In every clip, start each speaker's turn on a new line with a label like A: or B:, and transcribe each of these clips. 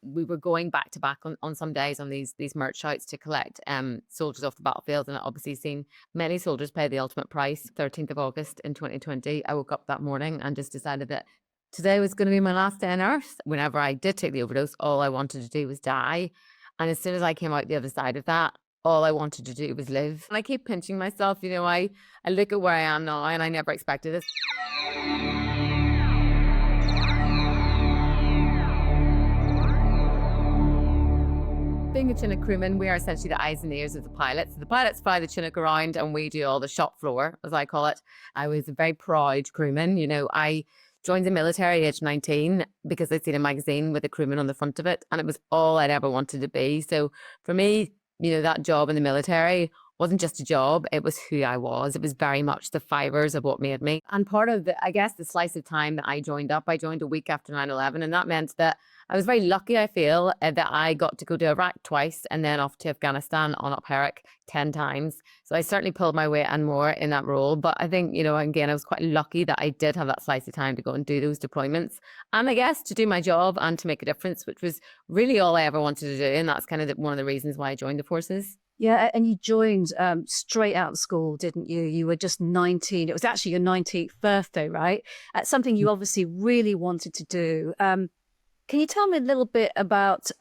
A: we were going back to back on some days on these MERT shouts to collect soldiers off the battlefield, and I obviously seen many soldiers pay the ultimate price. 13th of August in 2020, I woke up that morning and just decided that today was going to be my last day on earth. Whenever I did take the overdose, all I wanted to do was die. And as soon as I came out the other side of that, all I wanted to do was live. And I keep pinching myself. I look at where I am now and I never expected this. Being a Chinook crewman, we are essentially the eyes and ears of the pilots. The pilots fly the Chinook around and we do all the shop floor, as I call it. I was a very proud crewman. I joined the military at age 19 because I'd seen a magazine with a crewman on the front of it, and it was all I'd ever wanted to be. So for me, that job in the military wasn't just a job, it was who I was. It was very much the fibers of what made me. And part of the slice of time that I joined a week after 9/11, and that meant that I was very lucky, I feel, that I got to go to Iraq twice and then off to Afghanistan on up Herrick 10 times. So I certainly pulled my weight and more in that role. But I think, again, I was quite lucky that I did have that slice of time to go and do those deployments. And I guess to do my job and to make a difference, which was really all I ever wanted to do. And that's kind of one of the reasons why I joined the forces.
B: Yeah, and you joined straight out of school, didn't you? You were just 19. It was actually your 19th birthday, right? Something you obviously really wanted to do. Can you tell me a little bit about,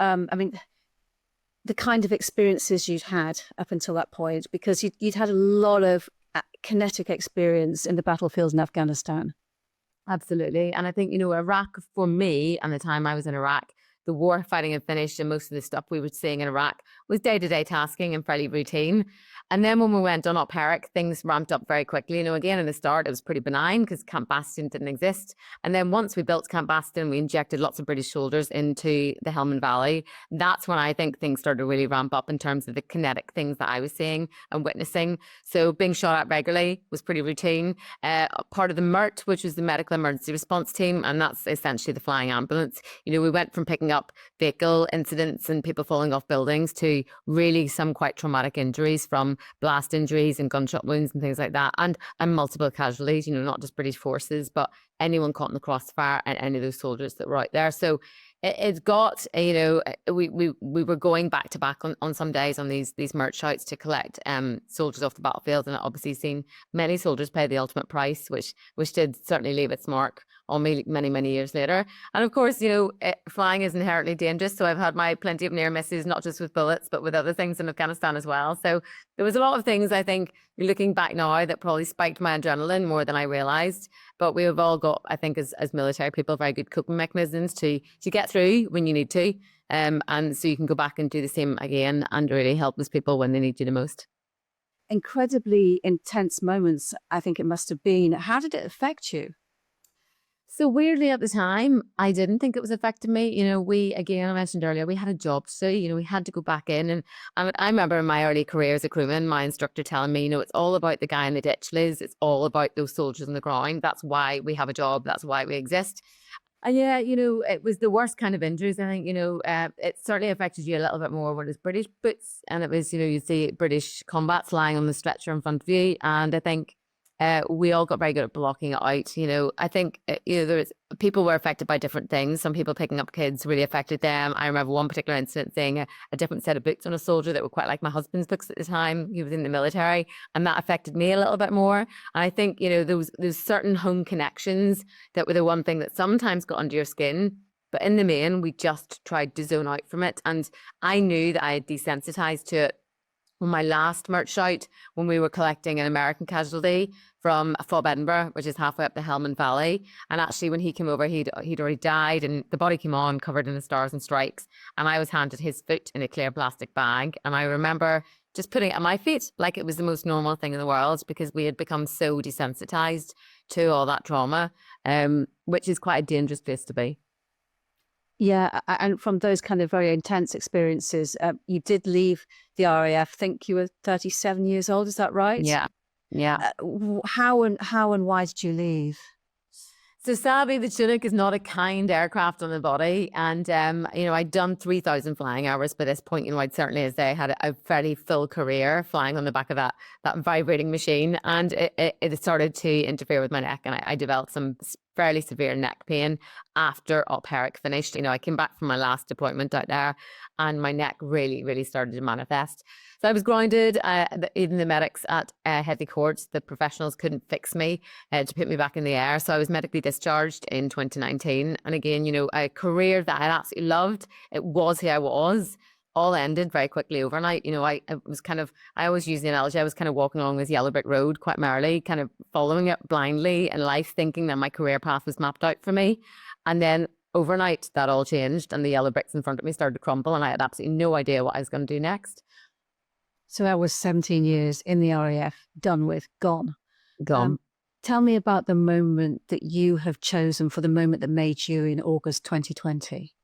B: the kind of experiences you'd had up until that point? Because you'd had a lot of kinetic experience in the battlefields in Afghanistan.
A: Absolutely. And I think, Iraq for me, and the time I was in Iraq, the war fighting had finished and most of the stuff we were seeing in Iraq was day-to-day tasking and fairly routine. And then when we went on up Herrick, things ramped up very quickly. Again, in the start, it was pretty benign because Camp Bastion didn't exist. And then once we built Camp Bastion, we injected lots of British soldiers into the Helmand Valley. That's when I think things started to really ramp up in terms of the kinetic things that I was seeing and witnessing. So being shot at regularly was pretty routine. Part of the MERT, which was the Medical Emergency Response Team, and that's essentially the flying ambulance. We went from picking up vehicle incidents and people falling off buildings to really some quite traumatic injuries from blast injuries and gunshot wounds and things like that, and multiple casualties, not just British forces, but anyone caught in the crossfire and any of those soldiers that were out there. So it's got, we were going back to back on some days on these MERT shouts to collect soldiers off the battlefield, and obviously seen many soldiers pay the ultimate price, which did certainly leave its mark on me many years later. And of course, flying is inherently dangerous, so I've had my plenty of near misses, not just with bullets, but with other things in Afghanistan as well. So there was a lot of things, I think, looking back now, that probably spiked my adrenaline more than I realized. But we have all got, I think, as military people, very good coping mechanisms to get through when you need to. And so you can go back and do the same again and really help those people when they need you the most.
B: Incredibly intense moments, I think it must have been. How did it affect you?
A: So weirdly at the time, I didn't think it was affecting me. I mentioned earlier, we had a job to do, we had to go back in. And I remember in my early career as a crewman, my instructor telling me, it's all about the guy in the ditch, Liz. It's all about those soldiers on the ground. That's why we have a job. That's why we exist. And yeah, it was the worst kind of injuries. I think, it certainly affected you a little bit more when it was British boots. And it was, you'd see British combats lying on the stretcher in front of you. And I think we all got very good at blocking it out. I think, people were affected by different things. Some people picking up kids really affected them. I remember one particular incident seeing a different set of boots on a soldier that were quite like my husband's boots at the time. He was in the military, and that affected me a little bit more. And I think, those certain home connections that were the one thing that sometimes got under your skin. But in the main, we just tried to zone out from it. And I knew that I had desensitized to it on my last MERT shout, when we were collecting an American casualty from Fob Edinburgh, which is halfway up the Helmand Valley. And actually when he came over, he'd already died, and the body came on covered in the stars and stripes. And I was handed his foot in a clear plastic bag. And I remember just putting it at my feet like it was the most normal thing in the world, because we had become so desensitized to all that trauma, which is quite a dangerous place to be.
B: Yeah, and from those kind of very intense experiences, you did leave the RAF. I think you were 37 years old. Is that right?
A: Yeah.
B: How and why did you leave?
A: So sadly, the Chinook is not a kind aircraft on the body. And, I'd done 3,000 flying hours by this point. I'd certainly, as they had a fairly full career flying on the back of that vibrating machine. And it started to interfere with my neck, and I developed some fairly severe neck pain after Op Herrick finished. I came back from my last deployment out there and my neck really, really started to manifest. So I was grounded. Even the medics at Heavy Courts, the professionals couldn't fix me to put me back in the air. So I was medically discharged in 2019. And again, a career that I absolutely loved. It was who I was. All ended very quickly overnight. I was I always use the analogy, I was kind of walking along this yellow brick road quite merrily, kind of following it blindly in life, thinking that my career path was mapped out for me. And then overnight, that all changed and the yellow bricks in front of me started to crumble and I had absolutely no idea what I was going to do next.
B: So that was 17 years in the RAF, done with, gone.
A: Gone.
B: Tell me about the moment that you have chosen for the moment that made you in August 2020.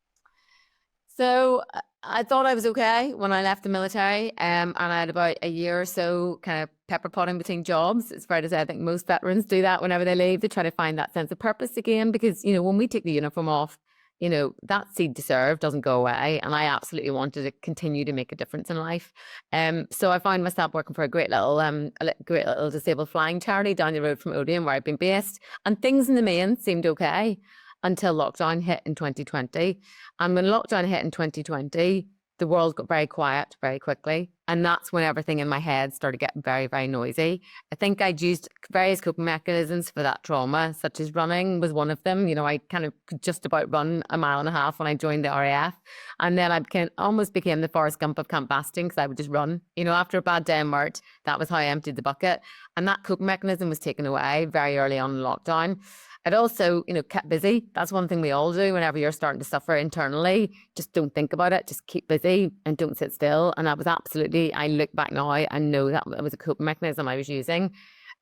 A: So I thought I was okay when I left the military, and I had about a year or so kind of pepper potting between jobs. It's fair to say I think most veterans do that whenever they leave. They try to find that sense of purpose again because, when we take the uniform off, that seed to serve doesn't go away. And I absolutely wanted to continue to make a difference in life. So I found myself working for a great little disabled flying charity down the road from Odeon where I've been based. And things in the main seemed okay until lockdown hit in 2020. And when lockdown hit in 2020, the world got very quiet very quickly. And that's when everything in my head started getting very, very noisy. I think I'd used various coping mechanisms for that trauma, such as running was one of them. I kind of could just about run a mile and a half when I joined the RAF. And then I almost became the Forrest Gump of Camp Bastion because I would just run. After a bad day in MERT, that was how I emptied the bucket. And that coping mechanism was taken away very early on in lockdown. I'd also, kept busy. That's one thing we all do whenever you're starting to suffer internally. Just don't think about it. Just keep busy and don't sit still. And that was absolutely, I look back now, I know that was a coping mechanism I was using.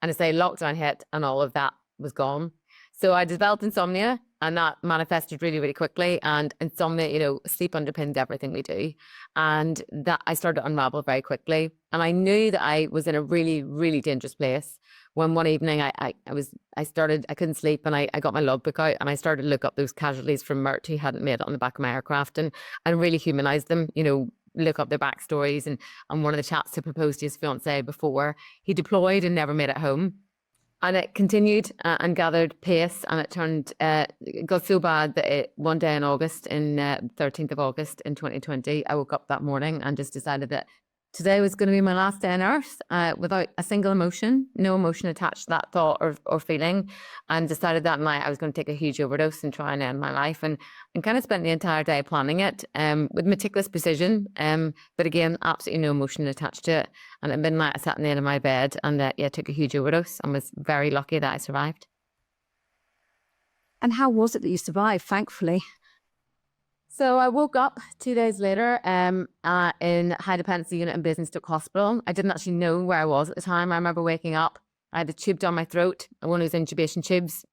A: And I say lockdown hit and all of that was gone. So I developed insomnia and that manifested really, really quickly. And insomnia, sleep underpins everything we do. And that I started to unravel very quickly. And I knew that I was in a really, really dangerous place. When one evening I couldn't sleep and I got my logbook out and I started to look up those casualties from MERT who hadn't made it on the back of my aircraft and really humanise them, look up their backstories. And one of the chaps who proposed to his fiancée before, he deployed and never made it home. And it continued and gathered pace and it got so bad that one day in August, 13th of August in 2020, I woke up that morning and just decided that today was going to be my last day on earth without a single emotion, no emotion attached to that thought or feeling, and decided that night I was going to take a huge overdose and try and end my life and kind of spent the entire day planning it with meticulous precision. But again, absolutely no emotion attached to it. And at midnight, I sat in the end of my bed and took a huge overdose and was very lucky that I survived.
B: And how was it that you survived, thankfully?
A: So I woke up 2 days later in high dependency unit in Basingstoke Hospital. I didn't actually know where I was at the time. I remember waking up, I had a tube down my throat, one of those intubation tubes,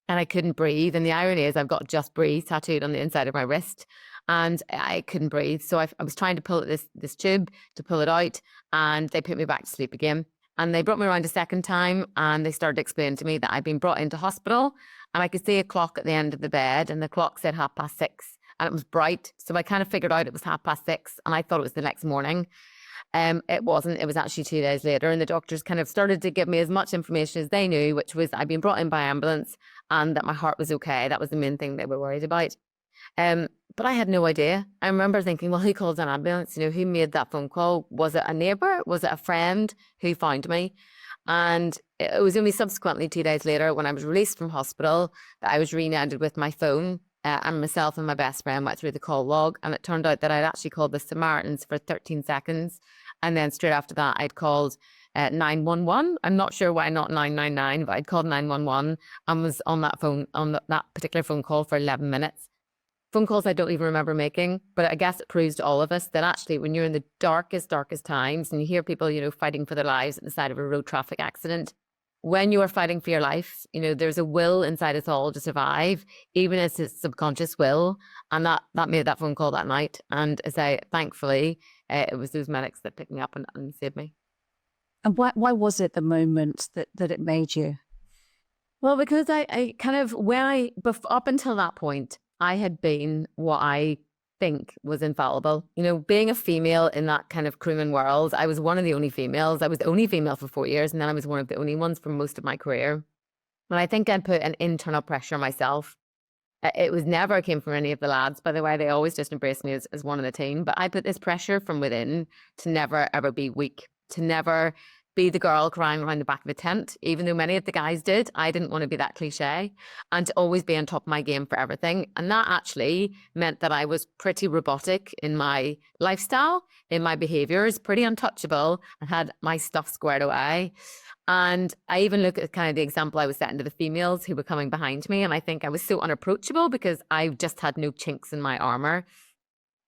A: and I couldn't breathe. And the irony is I've got "Just Breathe" tattooed on the inside of my wrist and I couldn't breathe. So I was trying to pull this tube to pull it out and they put me back to sleep again. And they brought me around a second time and they started explaining to me that I'd been brought into hospital and I could see a clock at the end of the bed and the clock said 6:30. And it was bright. So I kind of figured out it was 6:30 and I thought it was the next morning. It wasn't. It was actually 2 days later. And the doctors kind of started to give me as much information as they knew, which was I'd been brought in by ambulance and that my heart was okay. That was the main thing they were worried about. But I had no idea. I remember thinking, well, who called an ambulance? Who made that phone call? Was it a neighbour? Was it a friend who found me? And it was only subsequently 2 days later when I was released from hospital that I was reunited with my phone. And myself and my best friend went through the call log and it turned out that I'd actually called the Samaritans for 13 seconds. And then straight after that, I'd called 911. I'm not sure why not 999, but I'd called 911 and was on that phone, on that particular phone call for 11 minutes. Phone calls I don't even remember making, but I guess it proves to all of us that actually when you're in the darkest times and you hear people, fighting for their lives at the side of a road traffic accident, when you are fighting for your life, there's a will inside us all to survive, even as it's subconscious will. And that made that phone call that night. And as thankfully, it was those medics that picked me up and saved me.
B: And why was it the moment that it made you?
A: Well, because I kind of, up until that point, I had been what I think was infallible. Being a female in that kind of crewman world, I was one of the only females. I was the only female for 4 years, and then I was one of the only ones for most of my career. And I think I put an internal pressure on myself. It was never came from any of the lads, by the way. They always just embraced me as one of the team. But I put this pressure from within to never, ever be weak, to never be the girl crying around the back of the tent, even though many of the guys did. I didn't want to be that cliche, and to always be on top of my game for everything. And that actually meant that I was pretty robotic in my lifestyle, in my behaviors, pretty untouchable, and had my stuff squared away. And I even look at kind of the example I was setting to the females who were coming behind me. And I think I was so unapproachable because I just had no chinks in my armor.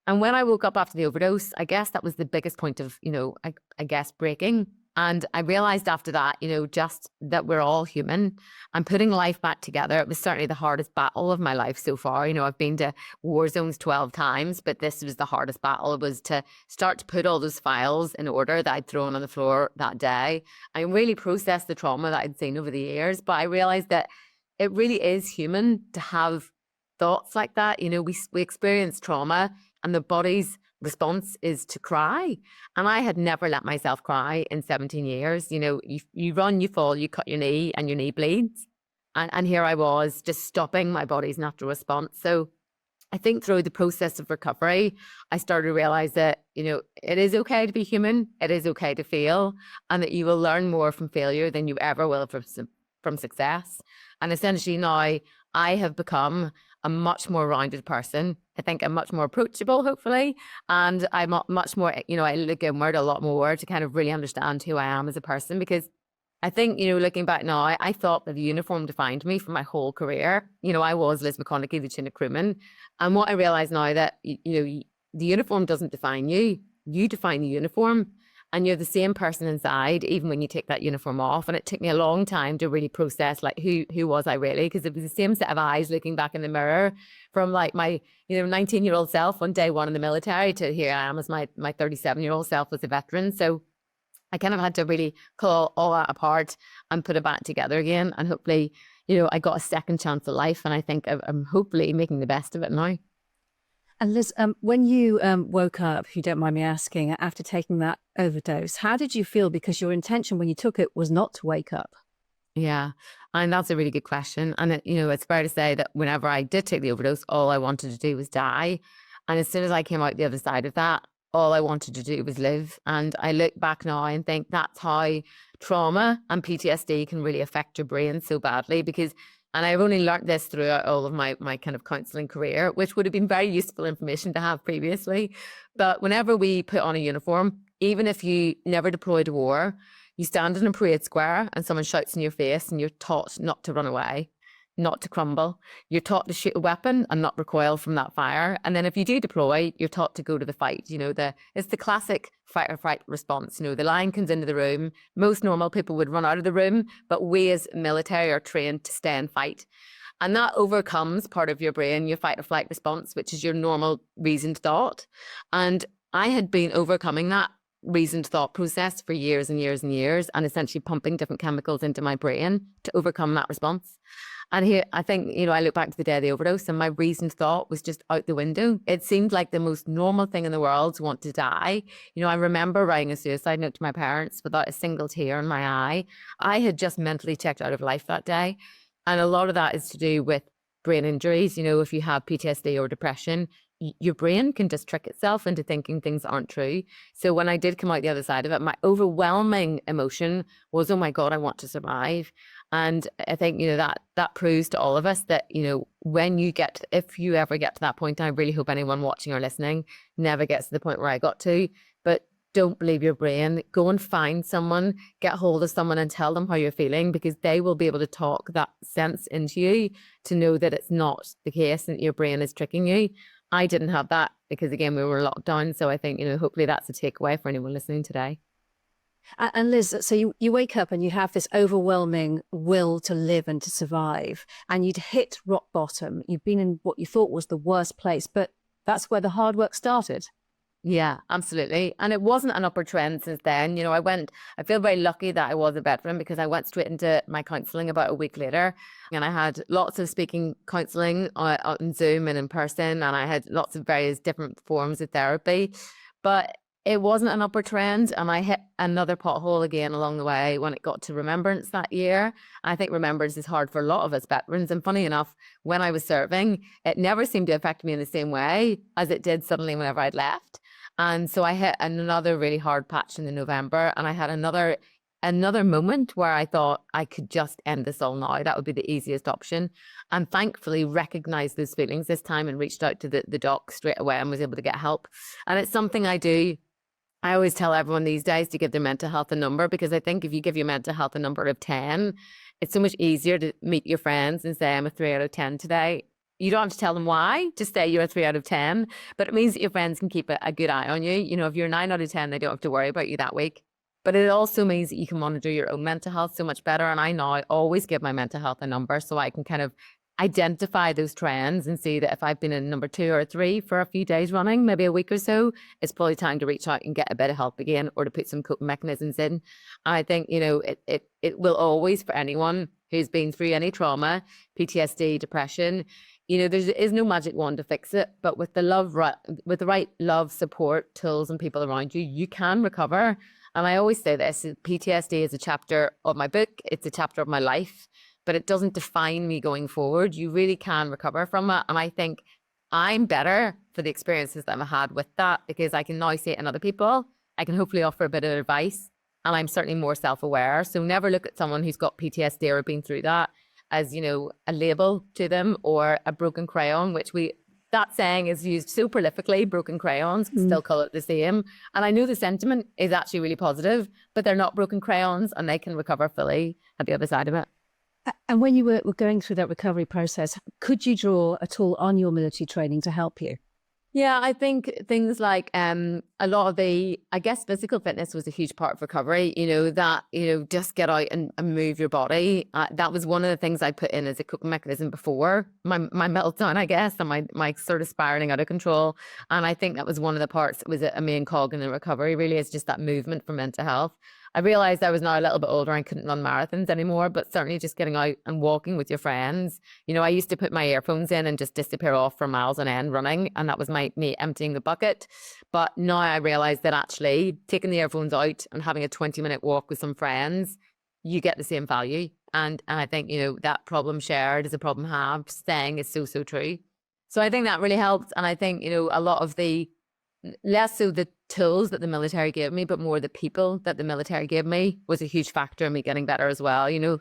A: And when I woke up after the overdose, I guess that was the biggest point of, I guess breaking. And I realized after that, just that we're all human and putting life back together. It was certainly the hardest battle of my life so far. I've been to war zones 12 times, but this was the hardest battle. It was to start to put all those files in order that I'd thrown on the floor that day. I really processed the trauma that I'd seen over the years, but I realized that it really is human to have thoughts like that. We experience trauma and the body's response is to cry. And I had never let myself cry in 17 years. You run, you fall, you cut your knee and your knee bleeds. And here I was just stopping my body's natural response. So I think through the process of recovery, I started to realize that, it is okay to be human. It is okay to feel, and that you will learn more from failure than you ever will from success. And essentially now I have become a much more rounded person. I think I'm much more approachable, hopefully. And I'm much more, I look inward a lot more to kind of really understand who I am as a person. Because I think, looking back now, I thought that the uniform defined me for my whole career. I was Liz McConaghy, the Chinook crewman. And what I realize now that, the uniform doesn't define you. You define the uniform. And you're the same person inside, even when you take that uniform off. And it took me a long time to really process, like, who was I really? Because it was the same set of eyes looking back in the mirror from like my, 19-year-old self on day one in the military to here I am as my 37-year-old self as a veteran. So I kind of had to really call all that apart and put it back together again. And hopefully, I got a second chance at life. And I think I'm hopefully making the best of it now.
B: And Liz, when you woke up, if you don't mind me asking, after taking that overdose, how did you feel? Because your intention when you took it was not to wake up.
A: Yeah, and that's a really good question. And, it's fair to say that whenever I did take the overdose, all I wanted to do was die. And as soon as I came out the other side of that, all I wanted to do was live. And I look back now and think that's how trauma and PTSD can really affect your brain so badly. And I've only learned this throughout all of my kind of counselling career, which would have been very useful information to have previously. But whenever we put on a uniform, even if you never deployed to war, you stand in a parade square and someone shouts in your face and you're taught not to run away, not to crumble. You're taught to shoot a weapon and not recoil from that fire. And then if you do deploy, you're taught to go to the fight. It's the classic fight or flight response. The lion comes into the room. Most normal people would run out of the room, but we as military are trained to stay and fight. And that overcomes part of your brain, your fight or flight response, which is your normal reasoned thought. And I had been overcoming that reasoned thought process for years and years and years, and essentially pumping different chemicals into my brain to overcome that response. And here, I think, I look back to the day of the overdose and my reasoned thought was just out the window. It seemed like the most normal thing in the world to want to die. I remember writing a suicide note to my parents without a single tear in my eye. I had just mentally checked out of life that day. And a lot of that is to do with brain injuries. If you have PTSD or depression, your brain can just trick itself into thinking things aren't true. So when I did come out the other side of it, my overwhelming emotion was, oh my God, I want to survive. And I think, that proves to all of us that, if you ever get to that point, and I really hope anyone watching or listening never gets to the point where I got to, but don't believe your brain. Go and find someone, get hold of someone and tell them how you're feeling, because they will be able to talk that sense into you to know that it's not the case and that your brain is tricking you. I didn't have that because, again, we were locked down. So I think, hopefully that's a takeaway for anyone listening today.
B: And Liz, so you wake up and you have this overwhelming will to live and to survive, and you'd hit rock bottom. You've been in what you thought was the worst place, but that's where the hard work started.
A: Yeah, absolutely. And it wasn't an upward trend since then. I feel very lucky that I was a veteran because I went straight into my counselling about a week later, and I had lots of speaking counselling on Zoom and in person, and I had lots of various different forms of therapy. But it wasn't an upward trend, and I hit another pothole again along the way when it got to remembrance that year. I think remembrance is hard for a lot of us veterans, and funny enough, when I was serving, it never seemed to affect me in the same way as it did suddenly whenever I'd left. And so I hit another really hard patch in the November, and I had another moment where I thought I could just end this all now. That would be the easiest option. And thankfully recognized those feelings this time and reached out to the doc straight away and was able to get help. And it's something I do. I always tell everyone these days to give their mental health a number, because I think if you give your mental health a number of 10, it's so much easier to meet your friends and say, I'm a 3 out of 10 today. You don't have to tell them why, just say you're a 3 out of 10, but it means that your friends can keep a good eye on you. You know, if you're a 9 out of 10, they don't have to worry about you that week. But it also means that you can monitor your own mental health so much better. And I now always give my mental health a number so I can kind of identify those trends and see that if I've been in number 2 or 3 for a few days running, maybe a week or so, it's probably time to reach out and get a bit of help again, or to put some coping mechanisms in. I think, you know, it will always, for anyone who's been through any trauma, PTSD, depression, you know, there is no magic wand to fix it, but with with the right love, support, tools, and people around you, you can recover. And I always say this: PTSD is a chapter of my book, it's a chapter of my life, but it doesn't define me going forward. You really can recover from it. And I think I'm better for the experiences that I've had with that, because I can now see it in other people. I can hopefully offer a bit of advice, and I'm certainly more self-aware. So never look at someone who's got PTSD or been through that as, you know, a label to them or a broken crayon, which that saying is used so prolifically. Broken crayons, still call it the same. And I know the sentiment is actually really positive, but they're not broken crayons, and they can recover fully at the other side of it.
B: And when you were going through that recovery process, could you draw at all on your military training to help you?
A: Yeah, I think things like a lot of I guess physical fitness was a huge part of recovery, you know, that, you know, just get out and move your body. That was one of the things I put in as a coping mechanism before my meltdown, I guess, and my sort of spiraling out of control. And I think that was one of the parts that was a main cog in the recovery, really, is just that movement for mental health. I realized I was now a little bit older and couldn't run marathons anymore, but certainly just getting out and walking with your friends. You know, I used to put my earphones in and just disappear off for miles on end running, and that was me emptying the bucket. But now I realize that actually taking the earphones out and having a 20-minute walk with some friends, you get the same value. And I think, you know, that problem shared is a problem halved saying is so, so true. So I think that really helped. And I think, you know, a lot of less so the tools that the military gave me, but more the people that the military gave me was a huge factor in me getting better as well. You know,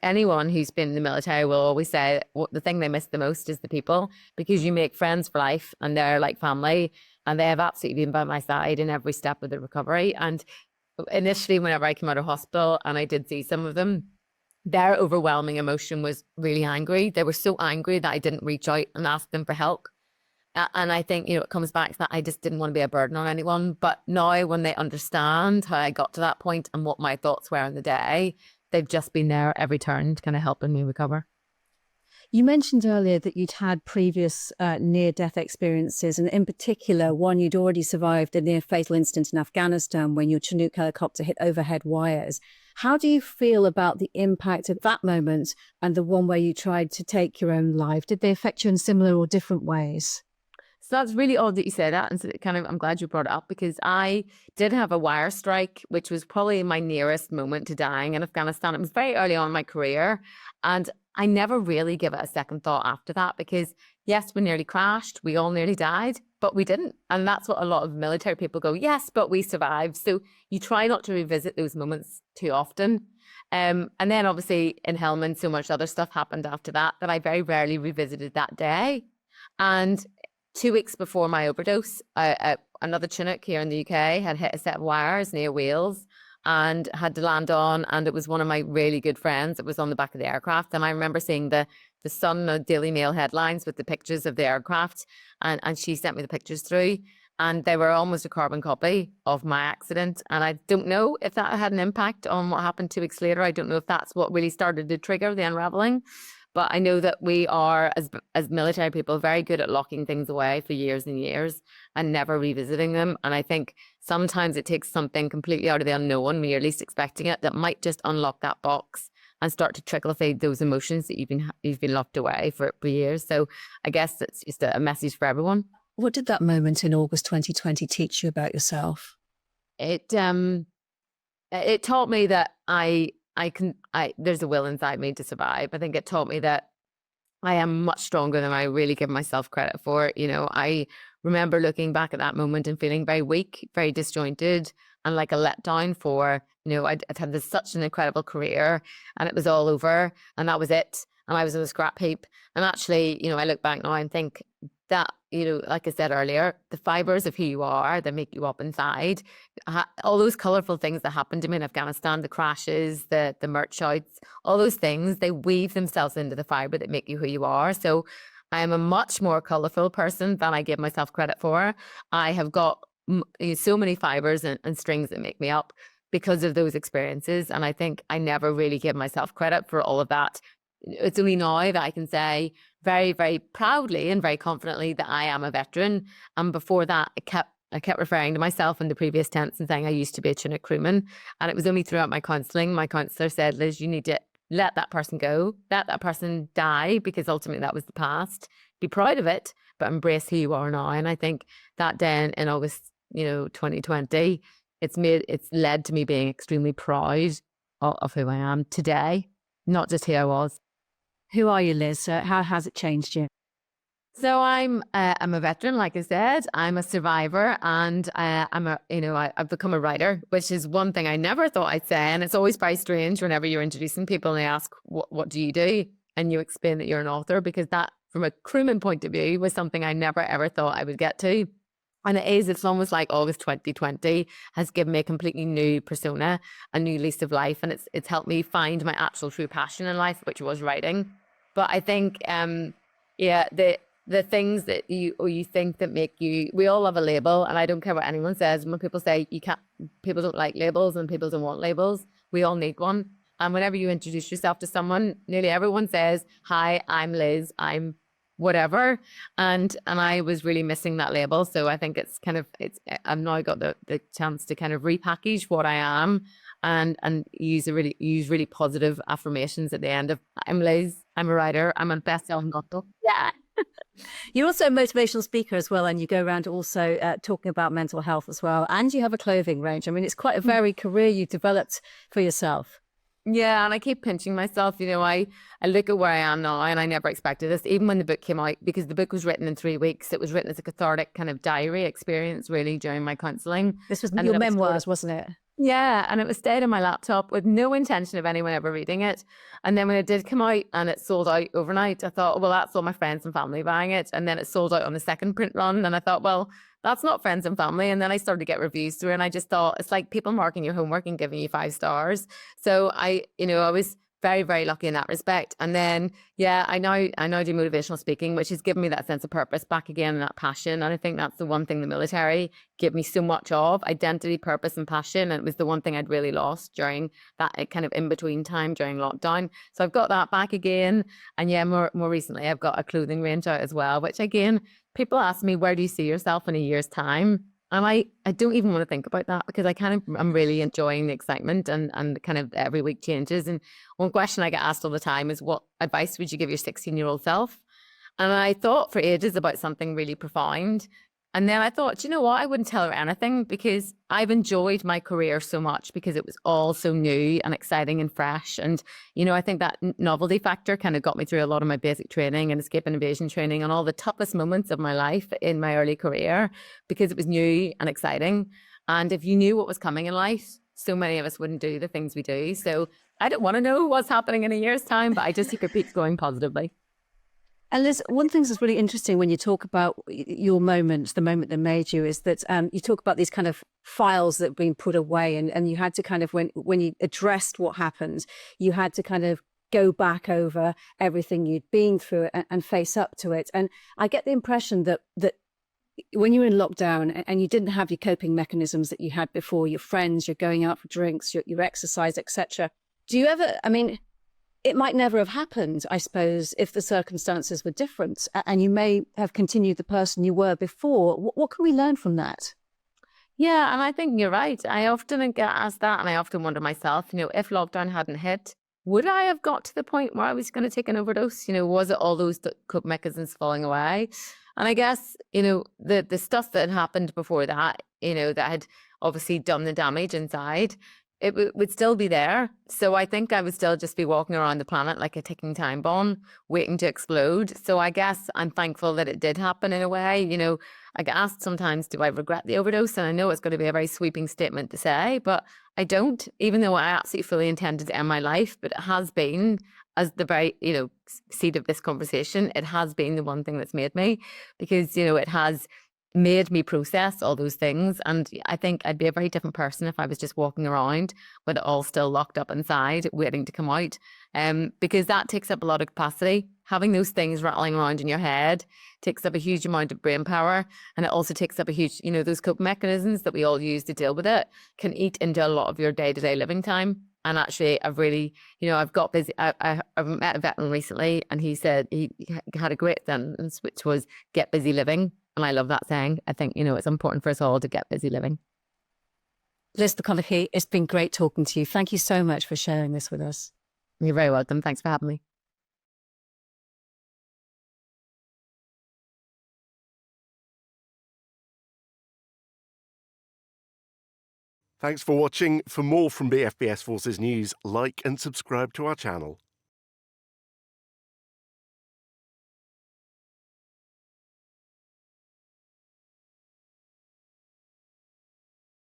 A: anyone who's been in the military will always say the thing they miss the most is the people, because you make friends for life and they're like family, and they have absolutely been by my side in every step of the recovery. And initially, whenever I came out of hospital and I did see some of them, their overwhelming emotion was really angry. They were so angry that I didn't reach out and ask them for help. And I think, you know, it comes back to that I just didn't want to be a burden on anyone. But now when they understand how I got to that point and what my thoughts were in the day, they've just been there at every turn to kind of helping me recover.
B: You mentioned earlier that you'd had previous near-death experiences, and in particular, one you'd already survived a near-fatal incident in Afghanistan when your Chinook helicopter hit overhead wires. How do you feel about the impact of that moment and the one where you tried to take your own life? Did they affect you in similar or different ways?
A: So that's really odd that you say that. And so I'm glad you brought it up, because I did have a wire strike, which was probably my nearest moment to dying in Afghanistan. It was very early on in my career. And I never really give it a second thought after that, because yes, we nearly crashed. We all nearly died, but we didn't. And that's what a lot of military people go, yes, but we survived. So you try not to revisit those moments too often. And then obviously in Helmand, so much other stuff happened after that I very rarely revisited that day. And 2 weeks before my overdose, another Chinook here in the UK had hit a set of wires near Wales and had to land on. And it was one of my really good friends that was on the back of the aircraft. And I remember seeing the Sun Daily Mail headlines with the pictures of the aircraft. And she sent me the pictures through. And they were almost a carbon copy of my accident. And I don't know if that had an impact on what happened 2 weeks later. I don't know if that's what really started to trigger the unraveling. But I know that we are, as military people, very good at locking things away for years and years and never revisiting them. And I think sometimes it takes something completely out of the unknown when you're least expecting it that might just unlock that box and start to trickle feed those emotions that you've been locked away for years. So I guess it's just a message for everyone.
B: What did that moment in August 2020 teach you about yourself?
A: It taught me that there's a will inside me to survive. I think it taught me that I am much stronger than I really give myself credit for. I remember looking back at that moment and feeling very weak, very disjointed, and like a letdown for, I'd had such an incredible career and it was all over and that was it. And I was in a scrap heap. And actually, I look back now and think that, like I said earlier, the fibers of who you are that make you up inside, all those colorful things that happened to me in Afghanistan, the crashes, the MERT shouts, all those things, they weave themselves into the fiber that make you who you are. So I am a much more colorful person than I give myself credit for. I have got so many fibers and strings that make me up because of those experiences. And I think I never really give myself credit for all of that. It's only now that I can say very, very proudly and very confidently that I am a veteran. And before that, I kept referring to myself in the previous tense and saying I used to be a Chinook crewman. And it was only throughout my counselling, my counsellor said, Liz, you need to let that person go, let that person die, because ultimately that was the past. Be proud of it, but embrace who you are now. And I think that day in August, 2020, it's led to me being extremely proud of who I am today, not just who I was.
B: Who are you, Liz? How has it changed you?
A: So I'm a veteran, like I said. I'm a survivor, and I've become a writer, which is one thing I never thought I'd say. And it's always very strange whenever you're introducing people and they ask, "What do you do?" and you explain that you're an author, because that, from a crewman point of view, was something I never ever thought I would get to. And it's almost like August 2020 has given me a completely new persona, a new lease of life. And it's helped me find my actual true passion in life, which was writing. But I think, the things that you think that make you, we all have a label. And I don't care what anyone says. When people say people don't like labels and people don't want labels, we all need one. And whenever you introduce yourself to someone, nearly everyone says, "Hi, I'm Liz, I'm whatever," and I was really missing that label. So I think I've now got the chance to kind of repackage what I am and use really positive affirmations at the end of, "I'm Liz, I'm a writer, I'm a best-selling author." Yeah.
B: You're also a motivational speaker as well, and you go around also talking about mental health as well, and you have a clothing range. I mean, it's quite a varied career you developed for yourself.
A: Yeah, and I keep pinching myself. I look at where I am now, and I never expected this, even when the book came out, because the book was written in 3 weeks. It was written as a cathartic kind of diary experience, really, during my counselling.
B: This was your memoirs, wasn't it?
A: Yeah, and it was stayed on my laptop with no intention of anyone ever reading it. And then when it did come out and it sold out overnight, I thought, well, that's all my friends and family buying it. And then it sold out on the second print run. And I thought, well, that's not friends and family. And then I started to get reviews through, and I just thought, it's like people marking your homework and giving you 5 stars. So I was very, very lucky in that respect. And then, I now do motivational speaking, which has given me that sense of purpose back again, and that passion. And I think that's the one thing the military gave me so much of: identity, purpose, and passion. And it was the one thing I'd really lost during that kind of in-between time during lockdown. So I've got that back again. And more recently, I've got a clothing range out as well, which again, people ask me, where do you see yourself in a year's time? And I don't even want to think about that, because I'm really enjoying the excitement and kind of every week changes. And one question I get asked all the time is, what advice would you give your 16-year-old self? And I thought for ages about something really profound. And then I thought, you know what? I wouldn't tell her anything, because I've enjoyed my career so much, because it was all so new and exciting and fresh. And, I think that novelty factor kind of got me through a lot of my basic training and escape and evasion training and all the toughest moments of my life in my early career, because it was new and exciting. And if you knew what was coming in life, so many of us wouldn't do the things we do. So I don't want to know what's happening in a year's time, but I just keep it going positively.
B: And Liz, one thing that's really interesting when you talk about your moments, the moment that made you, is that you talk about these kind of files that have been put away, and you had to kind of, when you addressed what happened, you had to kind of go back over everything you'd been through and face up to it. And I get the impression that when you were in lockdown and you didn't have your coping mechanisms that you had before, your friends, you're going out for drinks, your exercise, etc. Do you ever, it might never have happened, I suppose, if the circumstances were different, and you may have continued the person you were before. What can we learn from that?
A: Yeah, and I think you're right. I often get asked that, and I often wonder myself, if lockdown hadn't hit, would I have got to the point where I was going to take an overdose? Was it all those coping mechanisms falling away? And I guess, the stuff that had happened before that, that had obviously done the damage inside, it would still be there. So I think I would still just be walking around the planet like a ticking time bomb, waiting to explode. So I guess I'm thankful that it did happen in a way. I get asked sometimes, do I regret the overdose? And I know it's going to be a very sweeping statement to say, but I don't, even though I absolutely fully intended to end my life. But it has been, as the very, seed of this conversation, it has been the one thing that's made me, because, it has made me process all those things. And I think I'd be a very different person if I was just walking around with it all still locked up inside, waiting to come out. Because that takes up a lot of capacity. Having those things rattling around in your head takes up a huge amount of brain power. And it also takes up a huge, those coping mechanisms that we all use to deal with it can eat into a lot of your day-to-day living time. And actually, I've really, I've got busy. I've met a veteran recently, and he said he had a great sentence, which was get busy living. And I love that saying. I think, it's important for us all to get busy living.
B: Liz McConaghy, it's been great talking to you. Thank you so much for sharing this with us.
A: You're very welcome. Thanks for having me.
C: Thanks for watching. For more from BFBS Forces News, like and subscribe to our channel.